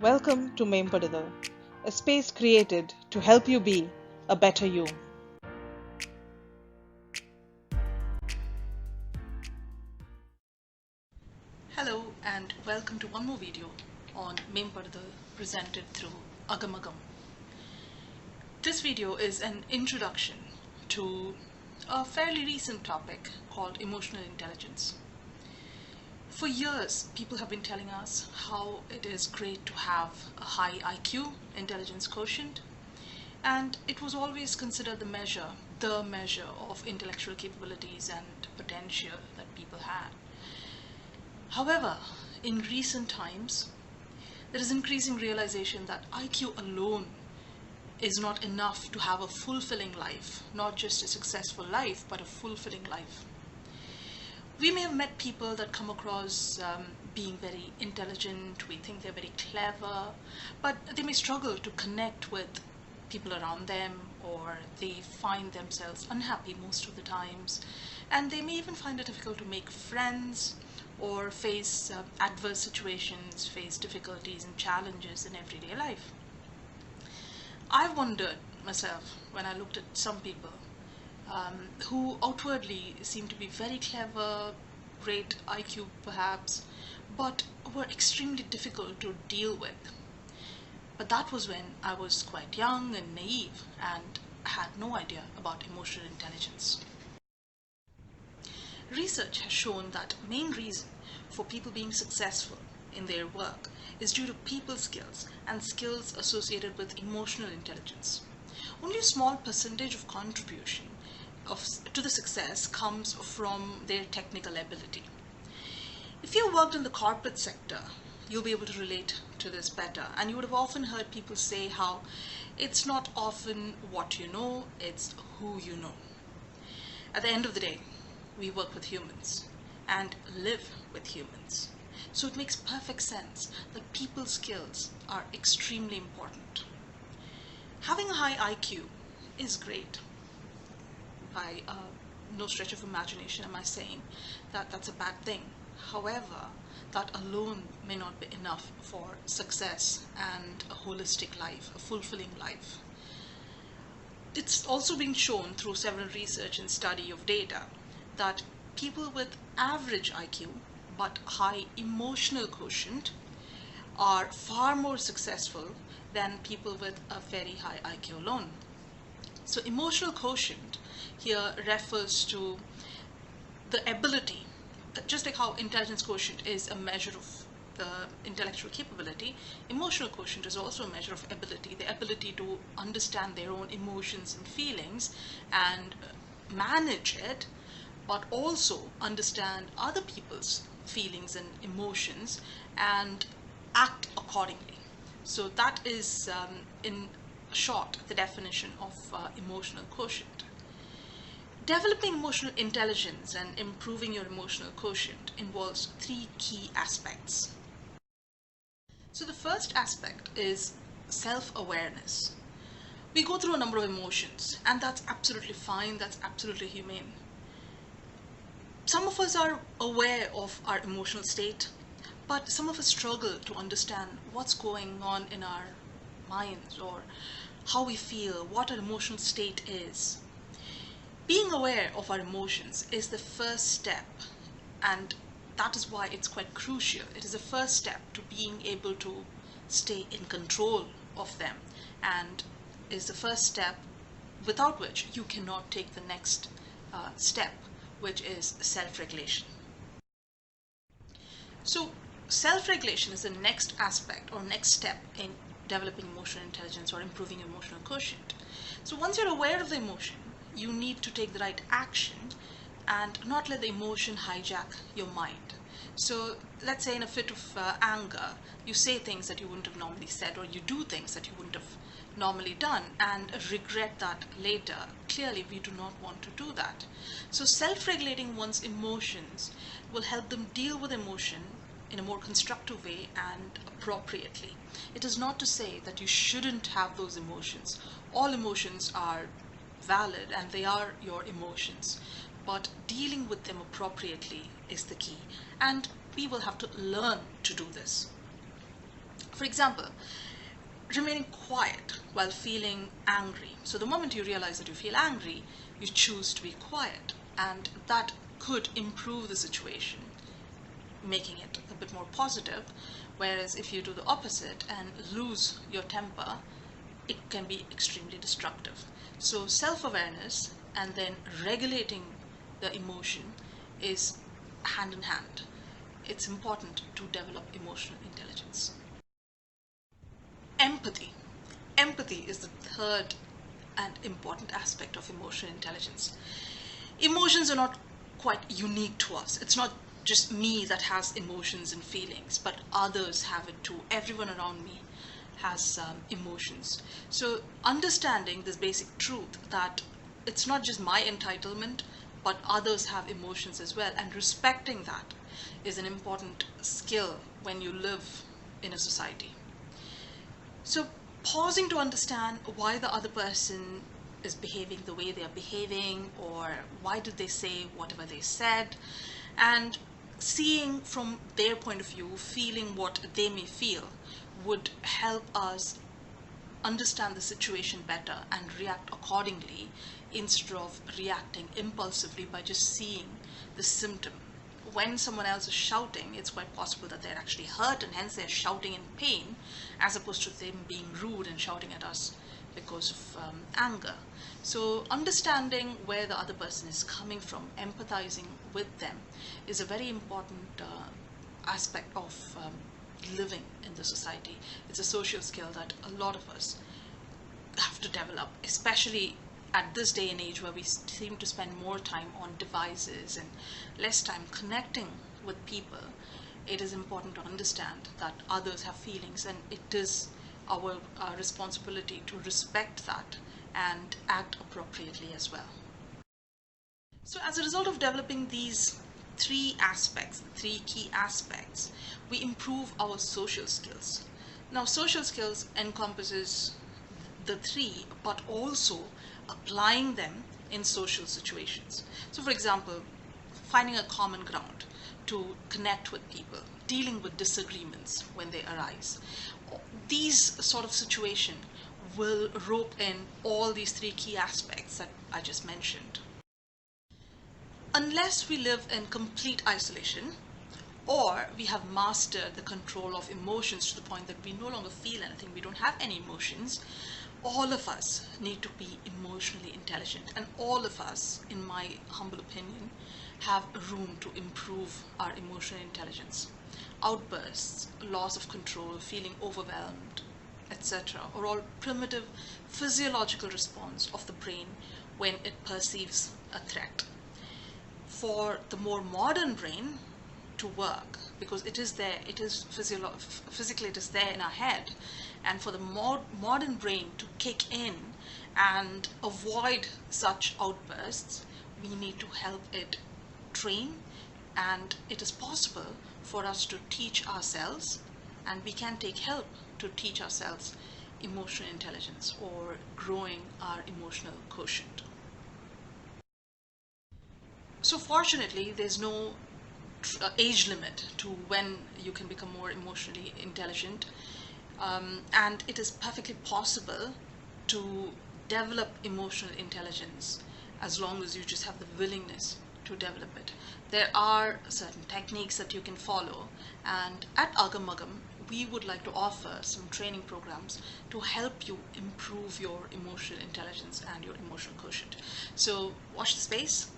Welcome to Mempadadal, a space created to help you be a better you. Hello and welcome to one more video on Mempadadal presented through Agamagam. This video is an introduction to a fairly recent topic called emotional intelligence. For years, people have been telling us how it is great to have a high IQ, intelligence quotient, and it was always considered the measure of intellectual capabilities and potential that people had. However, in recent times, there is increasing realization that IQ alone is not enough to have a fulfilling life, not just a successful life, but a fulfilling life. We may have met people that come across being very intelligent, we think they're very clever, but they may struggle to connect with people around them, or they find themselves unhappy most of the times, and they may even find it difficult to make friends or face adverse situations, face difficulties and challenges in everyday life. I wondered myself when I looked at some people who outwardly seem to be very clever, great IQ perhaps, but were extremely difficult to deal with. But that was when I was quite young and naive and had no idea about emotional intelligence. Research has shown that main reason for people being successful in their work is due to people skills and skills associated with emotional intelligence. Only a small percentage of contribution to the success comes from their technical ability. If you worked in the corporate sector, you'll be able to relate to this better, and you would have often heard people say how it's not often what you know, it's who you know. At the end of the day, we work with humans and live with humans. So it makes perfect sense that people skills are extremely important. Having a high IQ is great. By no stretch of imagination am I saying that that's a bad thing. However, that alone may not be enough for success and a holistic life, a fulfilling life. It's also been shown through several research and study of data that people with average IQ but high emotional quotient are far more successful than people with a very high IQ alone. So emotional quotient here refers to the ability, just like how intelligence quotient is a measure of the intellectual capability, emotional quotient is also a measure of ability, the ability to understand their own emotions and feelings and manage it, but also understand other people's feelings and emotions and act accordingly. So that is, in short, the definition of emotional quotient. Developing emotional intelligence and improving your emotional quotient involves three key aspects. So the first aspect is self-awareness. We go through a number of emotions, and that's absolutely fine, that's absolutely humane. Some of us are aware of our emotional state, but some of us struggle to understand what's going on in our minds or how we feel, what our emotional state is. Being aware of our emotions is the first step, and that is why it's quite crucial. It is the first step to being able to stay in control of them, and is the first step without which you cannot take the next step, which is self-regulation. So self-regulation is the next aspect or next step in developing emotional intelligence or improving emotional quotient. So once you're aware of the emotion, you need to take the right action and not let the emotion hijack your mind. So let's say in a fit of anger, you say things that you wouldn't have normally said, or you do things that you wouldn't have normally done and regret that later. Clearly, we do not want to do that. So self-regulating one's emotions will help them deal with emotion in a more constructive way and appropriately. It is not to say that you shouldn't have those emotions. All emotions are valid and they are your emotions, but dealing with them appropriately is the key, and we will have to learn to do this. For example, remaining quiet while feeling angry. So the moment you realize that you feel angry, you choose to be quiet, and that could improve the situation, making it a bit more positive. Whereas if you do the opposite and lose your temper, it can be extremely destructive. So self-awareness and then regulating the emotion is hand in hand. It's important to develop emotional intelligence. Empathy. Empathy is the third and important aspect of emotional intelligence. Emotions are not quite unique to us. It's not just me that has emotions and feelings, but others have it too. Everyone around me has emotions. So understanding this basic truth that it's not just my entitlement, but others have emotions as well, and respecting that is an important skill when you live in a society. So pausing to understand why the other person is behaving the way they are behaving, or why did they say whatever they said, and seeing from their point of view, feeling what they may feel, would help us understand the situation better and react accordingly, instead of reacting impulsively by just seeing the symptom. When someone else is shouting, it's quite possible that they're actually hurt, and hence they're shouting in pain, as opposed to them being rude and shouting at us because of anger. So understanding where the other person is coming from, empathizing with them, is a very important aspect of living in the society. It's a social skill that a lot of us have to develop, especially at this day and age where we seem to spend more time on devices and less time connecting with people. It is important to understand that others have feelings, and it is our responsibility to respect that and act appropriately as well. So as a result of developing these three aspects, three key aspects, we improve our social skills. Now, social skills encompasses the three, but also applying them in social situations. So for example, finding a common ground to connect with people, dealing with disagreements when they arise. These sort of situation will rope in all these three key aspects that I just mentioned. Unless we live in complete isolation, or we have mastered the control of emotions to the point that we no longer feel anything, we don't have any emotions, all of us need to be emotionally intelligent, and all of us, in my humble opinion, have room to improve our emotional intelligence. Outbursts, loss of control, feeling overwhelmed, etc. are all primitive physiological response of the brain when it perceives a threat. For the more modern brain to work, because it is there, it is physically it is there in our head, and for the modern brain to kick in and avoid such outbursts, we need to help it train, and it is possible for us to teach ourselves, and we can take help to teach ourselves emotional intelligence, or growing our emotional quotient. So fortunately, there's no age limit to when you can become more emotionally intelligent, and it is perfectly possible to develop emotional intelligence as long as you just have the willingness to develop it. There are certain techniques that you can follow, and at Agam Agam we would like to offer some training programs to help you improve your emotional intelligence and your emotional quotient. So watch the space.